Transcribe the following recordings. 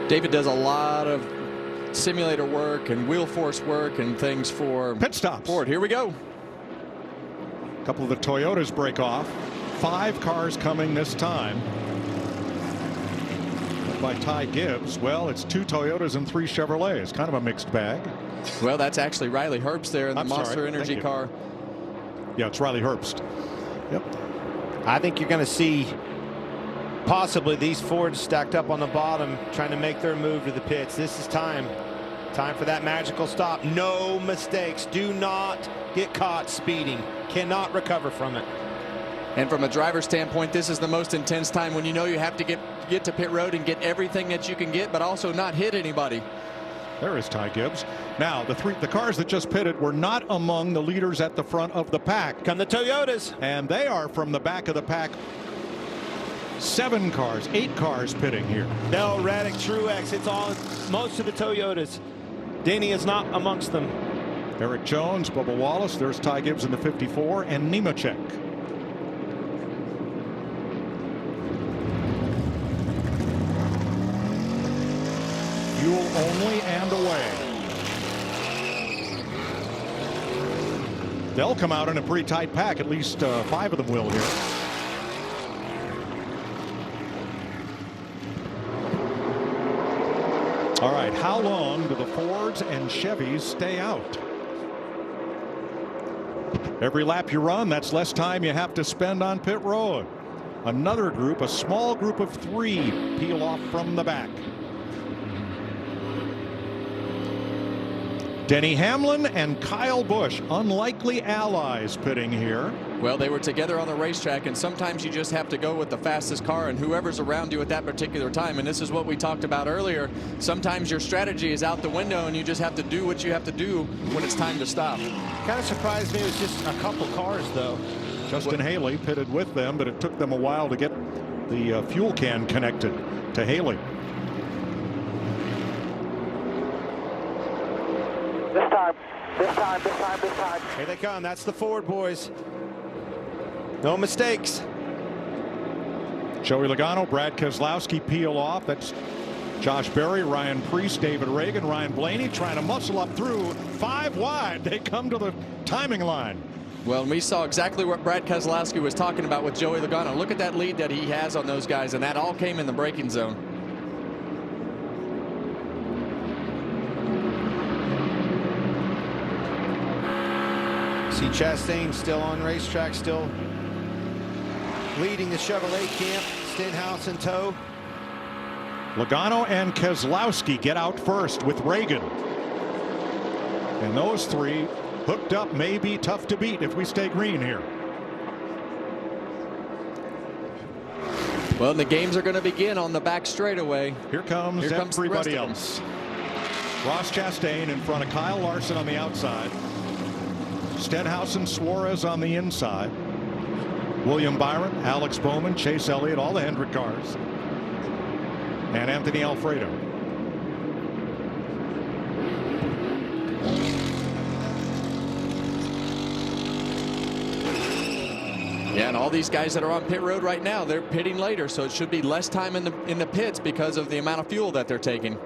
David does a lot of simulator work and wheel force work and things for pit stops. Ford. Here we go. A couple of the Toyotas break off. 5 cars coming this time. By Ty Gibbs. Well, it's 2 Toyotas and 3 Chevrolets. Kind of a mixed bag. Well, that's actually Riley Herbst there in the Monster sorry. Energy car. Yeah, it's Riley Herbst. Yep. I think you're going to see possibly these Fords stacked up on the bottom trying to make their move to the pits. This is time for that magical stop. No mistakes. Do not get caught speeding. Cannot recover from it. And from a driver's standpoint, this is the most intense time when you know you have to get to pit road and get everything that you can get, but also not hit anybody. There is Ty Gibbs. Now, the cars that just pitted were not among the leaders at the front of the pack. Come the Toyotas. And they are from the back of the pack. 7 cars, 8 cars pitting here. No, Reddick, Truex, it's all most of the Toyotas. Denny is not amongst them. Eric Jones, Bubba Wallace, there's Ty Gibbs in the 54, and Nemechek. Fuel only and away. They'll come out in a pretty tight pack. At least 5 of them will here. All right, how long do the Fords and Chevys stay out? Every lap you run, that's less time you have to spend on pit road. Another group, a small group of 3, peel off from the back. Denny Hamlin and Kyle Busch, unlikely allies pitting here. Well, they were together on the racetrack, and sometimes you just have to go with the fastest car and whoever's around you at that particular time. And this is what we talked about earlier. Sometimes your strategy is out the window and you just have to do what you have to do when it's time to stop. Kind of surprised me it was just a couple cars, though. Justin Haley pitted with them, but it took them a while to get the fuel can connected to Haley. This time. Here they come. That's the Ford boys. No mistakes. Joey Logano, Brad Keselowski peel off. That's Josh Berry, Ryan Preece, David Reagan, Ryan Blaney trying to muscle up through. 5 wide. They come to the timing line. Well, and we saw exactly what Brad Keselowski was talking about with Joey Logano. Look at that lead that he has on those guys, and that all came in the braking zone. See Chastain still on racetrack, still leading the Chevrolet camp. Stenhouse in tow. Logano and Keselowski get out first with Reagan. And those 3 hooked up may be tough to beat if we stay green here. Well, and the games are going to begin on the back straightaway. Here comes everybody the else. Ross Chastain in front of Kyle Larson on the outside. Stenhouse and Suarez on the inside. William Byron, Alex Bowman, Chase Elliott, all the Hendrick cars. And Anthony Alfredo. Yeah, and all these guys that are on pit road right now, they're pitting later, so it should be less time in the pits because of the amount of fuel that they're taking.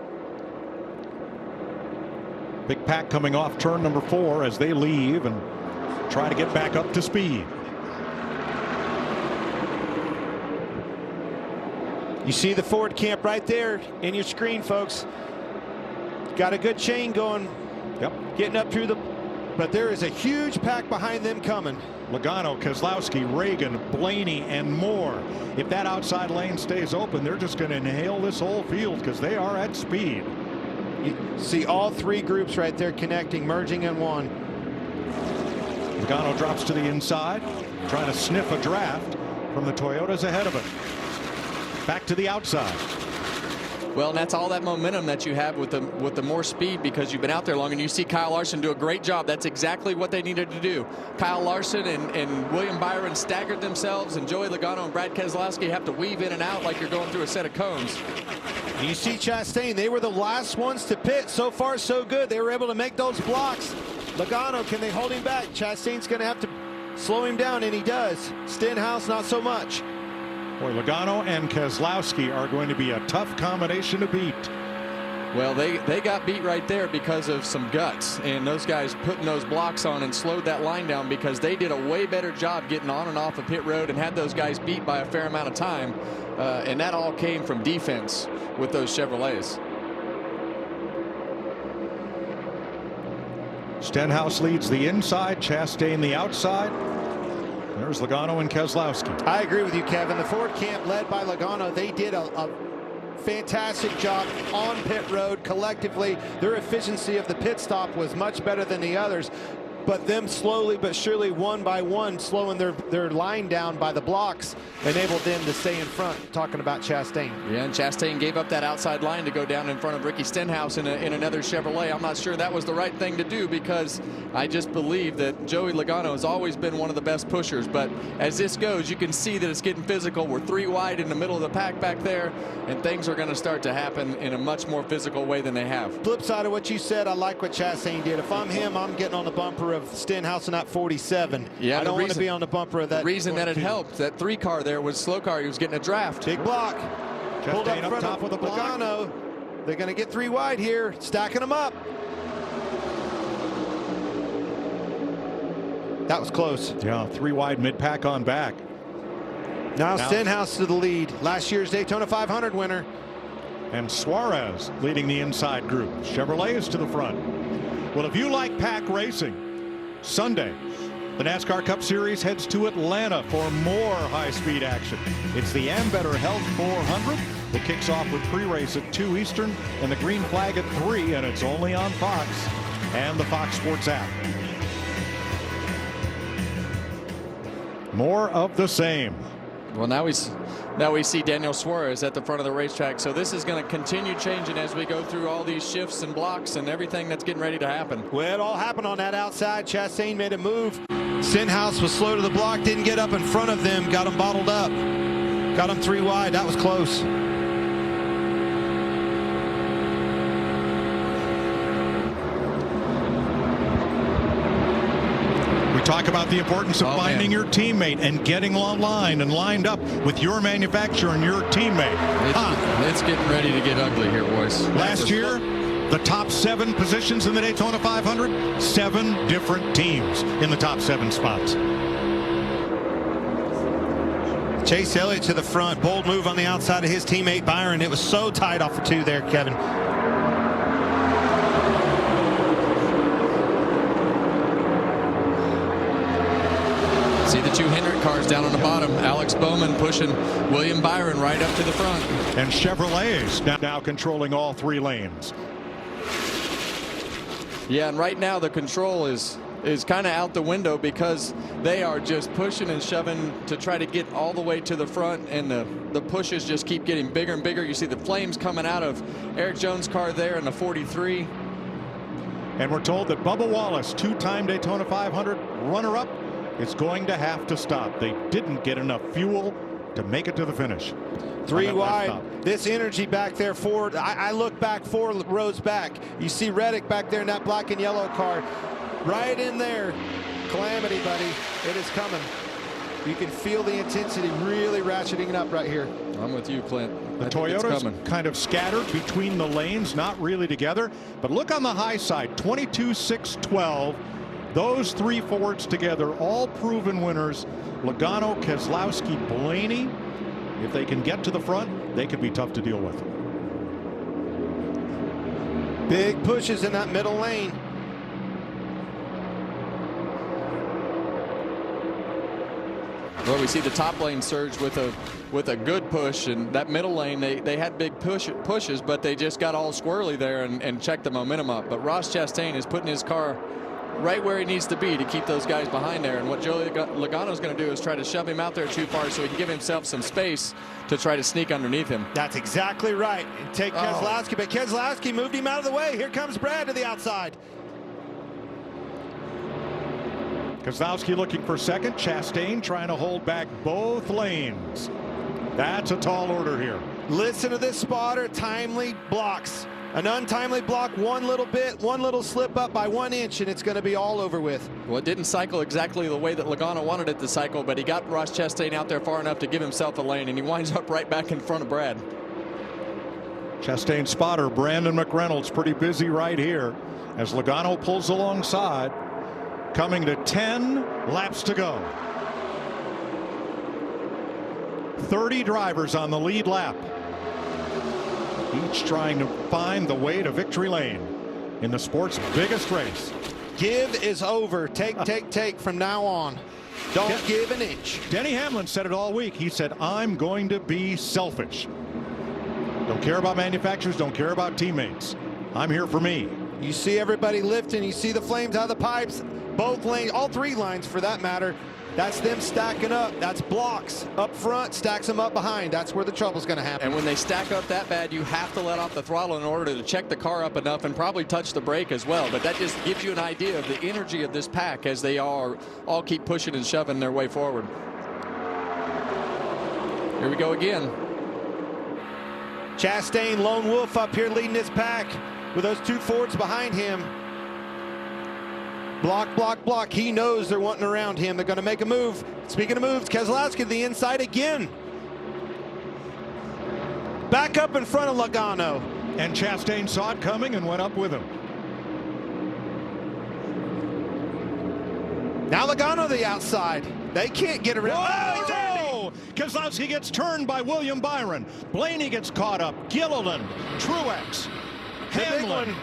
Big pack coming off turn number 4 as they leave and try to get back up to speed. You see the Ford camp right there in your screen, folks. Got a good chain going. Yep. Getting up through the, but there is a huge pack behind them coming. Logano, Keselowski, Reagan, Blaney, and more. If that outside lane stays open, they're just going to inhale this whole field because they are at speed. You see all 3 groups right there connecting, merging in one. Logano drops to the inside, trying to sniff a draft from the Toyotas ahead of it. Back to the outside. Well, and that's all that momentum that you have with the more speed because you've been out there long, and you see Kyle Larson do a great job. That's exactly what they needed to do. Kyle Larson and William Byron staggered themselves, and Joey Logano and Brad Keselowski have to weave in and out like you're going through a set of cones. You see Chastain, they were the last ones to pit. So far, so good. They were able to make those blocks. Logano, can they hold him back? Chastain's going to have to slow him down, and he does. Stenhouse, not so much. Boy, Logano and Keselowski are going to be a tough combination to beat. Well, they got beat right there because of some guts, and those guys putting those blocks on and slowed that line down, because they did a way better job getting on and off of pit road and had those guys beat by a fair amount of time, and that all came from defense with those Chevrolets. Stenhouse leads the inside, Chastain the outside. There's Logano and Keselowski. I agree with you, Kevin. The Ford camp led by Logano, they did a fantastic job on pit road collectively. Their efficiency of the pit stop was much better than the others, but them slowly but surely, one by one, slowing their line down by the blocks, enabled them to stay in front. Talking about Chastain. Yeah, and Chastain gave up that outside line to go down in front of Ricky Stenhouse in another Chevrolet. I'm not sure that was the right thing to do, because I just believe that Joey Logano has always been one of the best pushers. But as this goes, you can see that it's getting physical. We're 3 wide in the middle of the pack back there, and things are going to start to happen in a much more physical way than they have. Flip side of what you said, I like what Chastain did. If I'm him, I'm getting on the bumper of Stenhouse in that 47. Yeah, I don't want to be on the bumper of that. The reason that it 42. helped, that 3 car there was slow car. He was getting a draft. Big block. Pulled up Chastain in up front top of with a block. Logano. They're going to get 3 wide here, stacking them up. That was close. Yeah, 3 wide mid-pack on back. Now Stenhouse to the lead. Last year's Daytona 500 winner. And Suarez leading the inside group. Chevrolet is to the front. Well, if you like pack racing, Sunday, the NASCAR Cup Series heads to Atlanta for more high-speed action. It's the Ambetter Health 400 that kicks off with pre-race at 2 Eastern and the green flag at 3, and it's only on Fox and the Fox Sports app. More of the same. Well, now we see Daniel Suarez at the front of the racetrack. So this is going to continue changing as we go through all these shifts and blocks and everything that's getting ready to happen. Well, it all happened on that outside. Chastain made a move. Stenhouse was slow to the block, didn't get up in front of them, got them bottled up. Got them 3 wide. That was close. Talk about the importance of finding your teammate and getting online and lined up with your manufacturer and your teammate. It's getting ready to get ugly here, boys. Last year, the top 7 positions in the Daytona 500, 7 different teams in the top 7 spots. Chase Elliott to the front. Bold move on the outside of his teammate Byron. It was so tight off for 2 there, Kevin. See the 2 Hendrick cars down on the bottom. Alex Bowman pushing William Byron right up to the front. And Chevrolets now controlling all 3 lanes. Yeah, and right now the control is kind of out the window, because they are just pushing and shoving to try to get all the way to the front, and the pushes just keep getting bigger and bigger. You see the flames coming out of Eric Jones' car there in the 43. And we're told that Bubba Wallace, 2-time Daytona 500 runner-up, is going to have to stop. They didn't get enough fuel to make it to the finish. 3 wide. This energy back there forward. I look back 4 rows back. You see Reddick back there in that black and yellow car. Right in there. Calamity, buddy. It is coming. You can feel the intensity really ratcheting up right here. I'm with you, Clint. The Toyota's kind of scattered between the lanes, not really together. But look on the high side, 22, 6, 12. Those 3 Fords together, all proven winners. Logano, Keselowski, Blaney. If they can get to the front, they could be tough to deal with. Big pushes in that middle lane. Well, we see the top lane surge with a good push, and that middle lane they had big pushes, but they just got all squirrely there and checked the momentum up. But Ross Chastain is putting his car right where he needs to be to keep those guys behind there. And what Joey Logano is going to do is try to shove him out there too far so he can give himself some space to try to sneak underneath him. That's exactly right. And take Keselowski, but Keselowski moved him out of the way. Here comes Brad to the outside. Keselowski looking for second. Chastain trying to hold back both lanes. That's a tall order here. Listen to this spotter. Timely blocks. An untimely block, one little bit, one little slip up by 1 inch, and it's going to be all over with. Well, it didn't cycle exactly the way that Logano wanted it to cycle, but he got Ross Chastain out there far enough to give himself a lane, and he winds up right back in front of Brad. Chastain spotter Brandon McReynolds pretty busy right here as Logano pulls alongside, coming to 10 laps to go. 30 drivers on the lead lap, each trying to find the way to victory lane in the sport's biggest race. Give is over. Take from now on. Don't give an inch. Denny Hamlin said it all week. He said, I'm going to be selfish. Don't care about manufacturers, don't care about teammates. I'm here for me. You see everybody lifting, you see the flames out of the pipes, both lanes, all three lines for that matter. That's them stacking up. That's blocks up front, stacks them up behind. That's where the trouble's going to happen. And when they stack up that bad, you have to let off the throttle in order to check the car up enough and probably touch the brake as well. But that just gives you an idea of the energy of this pack as they all keep pushing and shoving their way forward. Here we go again. Chastain, lone wolf up here leading this pack with those two Fords behind him. Block, block, block. He knows they're wanting around him. They're going to make a move. Speaking of moves, Keselowski to the inside again. Back up in front of Logano. And Chastain saw it coming and went up with him. Now Logano to the outside. They can't get around. Whoa! Keselowski gets turned by William Byron. Blaney gets caught up. Gilliland, Truex, Hamlin,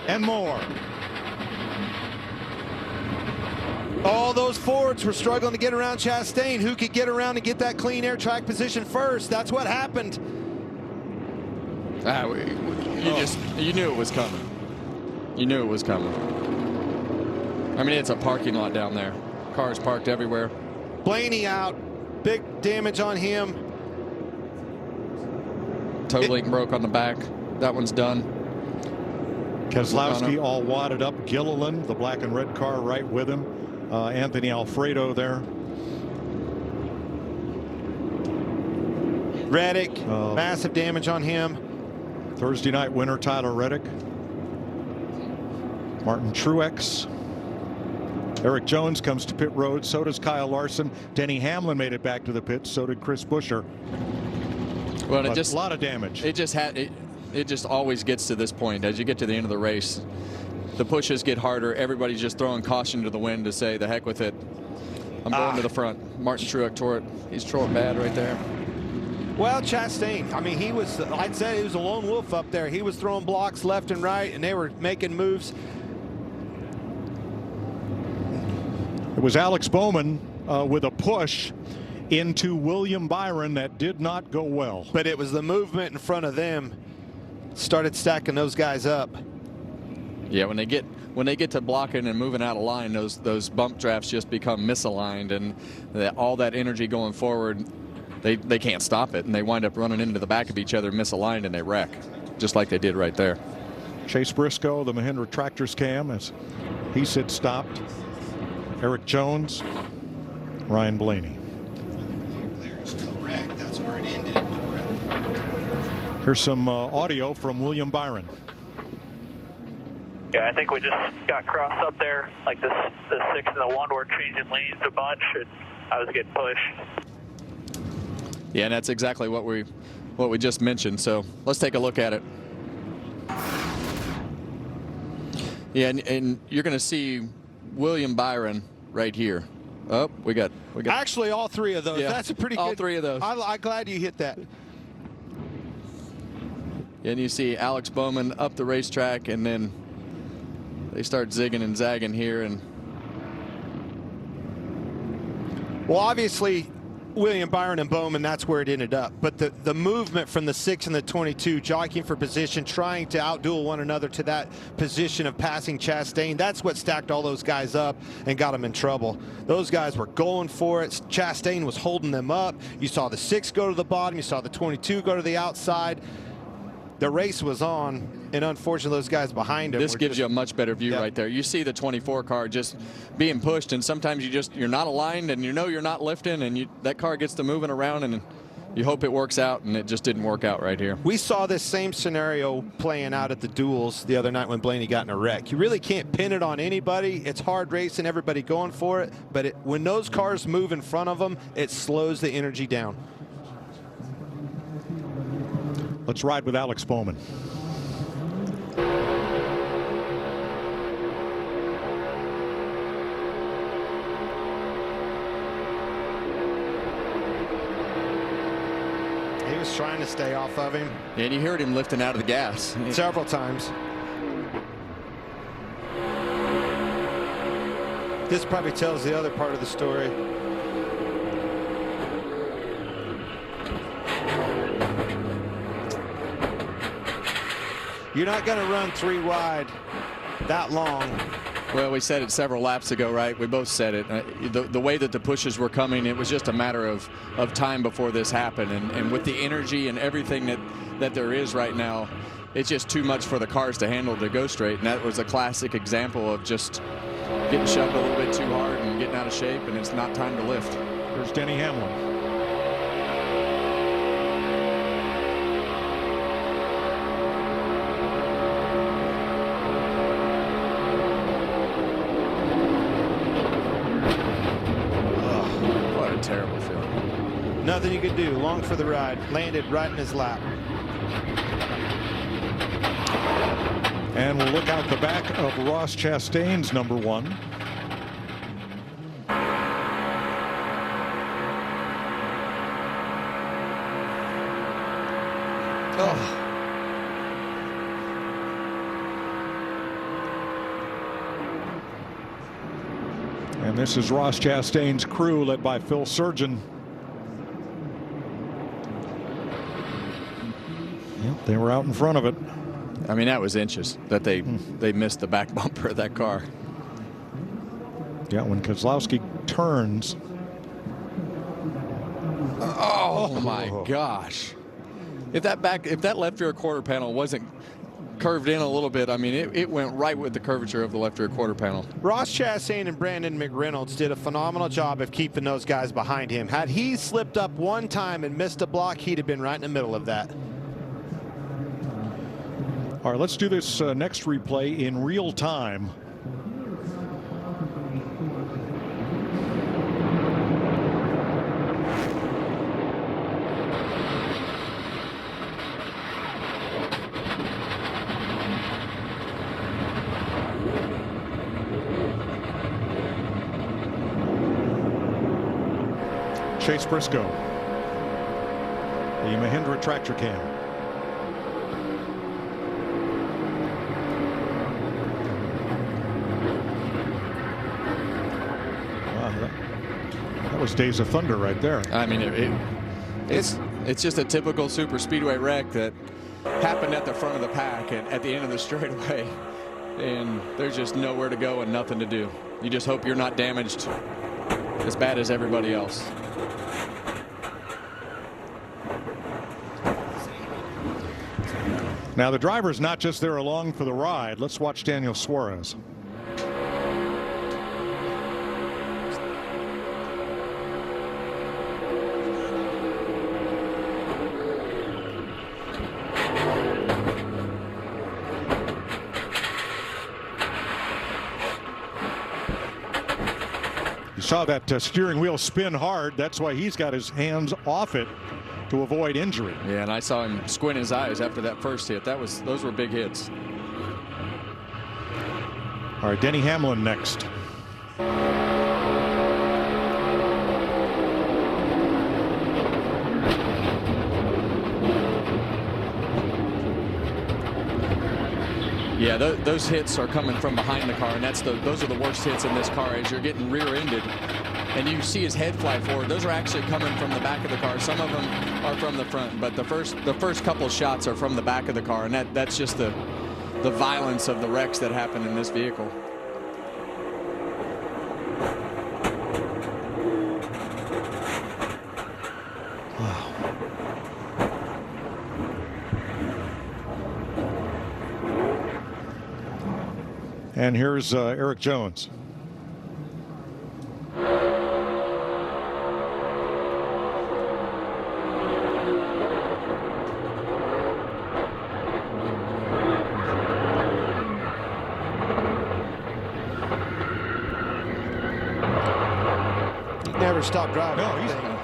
and more. All those Fords were struggling to get around Chastain. Who could get around and get that clean air track position first? That's what happened. You knew it was coming. You knew it was coming. I mean, it's a parking lot down there. Cars parked everywhere. Blaney out. Big damage on him. Toe link broke on the back. That one's done. Keselowski all wadded up. Gilliland, the black and red car, right with him. Anthony Alfredo there. Reddick, massive damage on him. Thursday night winner Tyler Reddick. Martin Truex. Eric Jones comes to pit road. So does Kyle Larson. Denny Hamlin made it back to the pits. So did Chris Buescher. Well, a lot of damage. It just always gets to this point as you get to the end of the race. The pushes get harder. Everybody's just throwing caution to the wind to say the heck with it. I'm going to the front. Martin Truex tore it. He's tore it bad right there. Well, Chastain, I mean, I'd say he was a lone wolf up there. He was throwing blocks left and right, and they were making moves. It was Alex Bowman with a push into William Byron that did not go well. But it was the movement in front of them started stacking those guys up. Yeah, when they get to blocking and moving out of line, those bump drafts just become misaligned, and all that energy going forward, they can't stop it, and they wind up running into the back of each other, misaligned, and they wreck, just like they did right there. Chase Briscoe, the Mahindra Tractors cam, as he said stopped. Eric Jones, Ryan Blaney. There's correct. That's where it ended. Here's some audio from William Byron. Yeah, I think we just got crossed up there, like the 6 and the 1 were changing lanes a bunch, and I was getting pushed. Yeah, and that's exactly what we just mentioned. So let's take a look at it. Yeah, and you're going to see William Byron right here. Oh, we got Actually, all three of those. Yeah, That's a pretty good. all three of those. I'm glad you hit that. And you see Alex Bowman up the racetrack, and then they start zigging and zagging here. And well, obviously, William Byron and Bowman, that's where it ended up. But the movement from the 6 and the 22, jockeying for position, trying to outduel one another to that position of passing Chastain, that's what stacked all those guys up and got them in trouble. Those guys were going for it. Chastain was holding them up. You saw the 6 go to the bottom. You saw the 22 go to the outside. The race was on, and unfortunately, those guys behind him. This gives you a much better view right there. You see the 24 car just being pushed, and sometimes you're not aligned, and you know you're not lifting, and that car gets to moving around, and you hope it works out, and it just didn't work out right here. We saw this same scenario playing out at the duels the other night when Blaney got in a wreck. You really can't pin it on anybody. It's hard racing, everybody going for it, but when those cars move in front of them, it slows the energy down. Let's ride with Alex Bowman. He was trying to stay off of him. And you heard him lifting out of the gas. Several times. This probably tells the other part of the story. You're not going to run 3 wide that long. Well, we said it several laps ago, right? We both said it. The way that the pushes were coming, it was just a matter of time before this happened. And with the energy and everything that there is right now, it's just too much for the cars to handle to go straight. And that was a classic example of just getting shoved a little bit too hard and getting out of shape, and it's not time to lift. Here's Denny Hamlin. What a terrible feeling. Nothing you could do. Long for the ride. Landed right in his lap. And we'll look out the back of Ross Chastain's number 1. Oh. And this is Ross Chastain's crew, led by Phil Surgeon. Yep, they were out in front of it. I mean, that was inches that they missed the back bumper of that car. Yeah, when Keselowski turns. Oh my gosh. If that left rear quarter panel wasn't curved in a little bit, I mean, it went right with the curvature of the left rear quarter panel. Ross Chastain and Brandon McReynolds did a phenomenal job of keeping those guys behind him. Had he slipped up one time and missed a block, he'd have been right in the middle of that. All right, let's do this next replay in real time. Chase Briscoe, the Mahindra tractor cam. That was Days of Thunder right there. I mean, it's just a typical super speedway wreck that happened at the front of the pack and at the end of the straightaway, and there's just nowhere to go and nothing to do. You just hope you're not damaged as bad as everybody else. Now the driver's not just there along for the ride. Let's watch Daniel Suarez. You saw that steering wheel spin hard. That's why he's got his hands off it to avoid injury. Yeah, and I saw him squint his eyes after that first hit. Those were big hits. All right, Denny Hamlin next. Yeah, those hits are coming from behind the car, and those are the worst hits in this car as you're getting rear-ended. And you see his head fly forward. Those are actually coming from the back of the car. Some of them are from the front, but the first couple of shots are from the back of the car, and that's just the violence of the wrecks that happen in this vehicle. Wow. And here's Eric Jones. Never stop driving. No,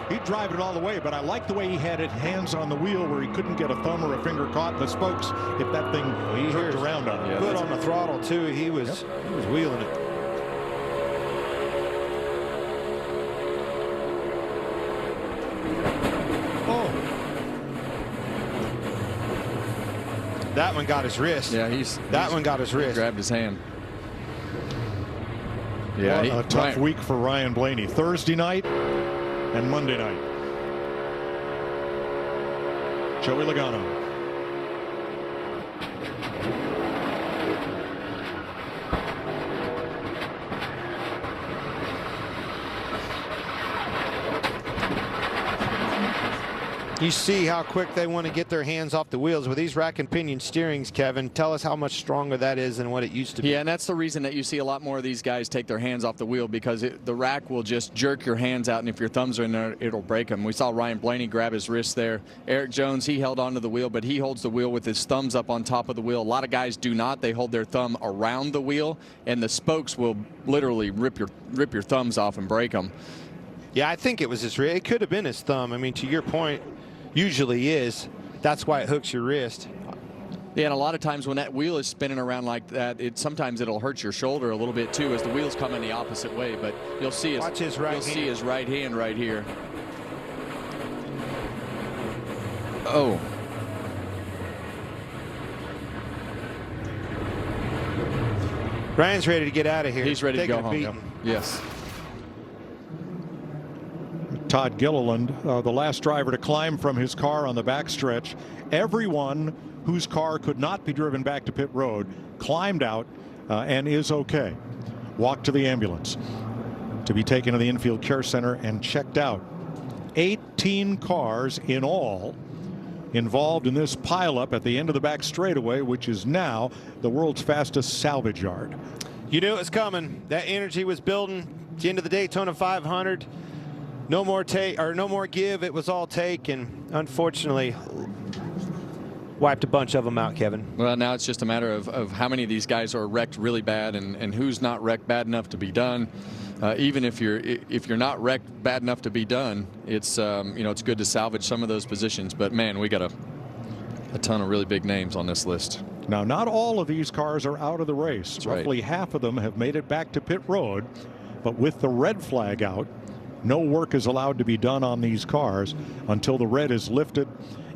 he'd drive it all the way, but I like the way he had it hands on the wheel where he couldn't get a thumb or a finger caught in the spokes if that thing turned around on him. Yeah, good on the throttle too. He was wheeling it. Oh. That one got his wrist. Yeah, that one got his wrist. Grabbed his hand. Yeah, a tough week for Ryan Blaney. Thursday night and Monday night. Joey Logano. You see how quick they want to get their hands off the wheels with these rack and pinion steerings, Kevin. Tell us how much stronger that is than what it used to be. Yeah, and that's the reason that you see a lot more of these guys take their hands off the wheel, because the rack will just jerk your hands out, and if your thumbs are in there, it'll break them. We saw Ryan Blaney grab his wrist there. Eric Jones, he held onto the wheel, but he holds the wheel with his thumbs up on top of the wheel. A lot of guys do not. They hold their thumb around the wheel, and the spokes will literally rip your thumbs off and break them. Yeah, I think it was his wrist. It could have been his thumb. I mean, to your point, usually is. That's why it hooks your wrist. Yeah, and a lot of times when that wheel is spinning around like that, sometimes it'll hurt your shoulder a little bit too as the wheels come in the opposite way. But you'll see his right hand right here. Oh. Ryan's ready to get out of here. He's ready to go home. Yes. Todd Gilliland, the last driver to climb from his car on the backstretch. Everyone whose car could not be driven back to pit road climbed out and is okay. Walked to the ambulance to be taken to the infield care center and checked out. 18 cars in all involved in this pileup at the end of the back straightaway, which is now the world's fastest salvage yard. You knew it was coming. That energy was building. At the end of the Daytona 500. No more take or no more give. It was all take, and unfortunately wiped a bunch of them out, Kevin. Well, now it's just a matter of how many of these guys are wrecked really bad and who's not wrecked bad enough to be done. Even if you're not wrecked bad enough to be done, it's it's good to salvage some of those positions. But man, we got a ton of really big names on this list. Now, not all of these cars are out of the race. That's Roughly half of them have made it back to pit road, but with the red flag out, no work is allowed to be done on these cars until the red is lifted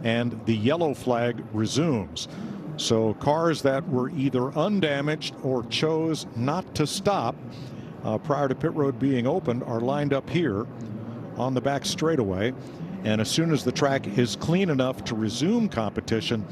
and the yellow flag resumes. So cars that were either undamaged or chose not to stop prior to pit road being opened are lined up here on the back straightaway. And as soon as the track is clean enough to resume competition,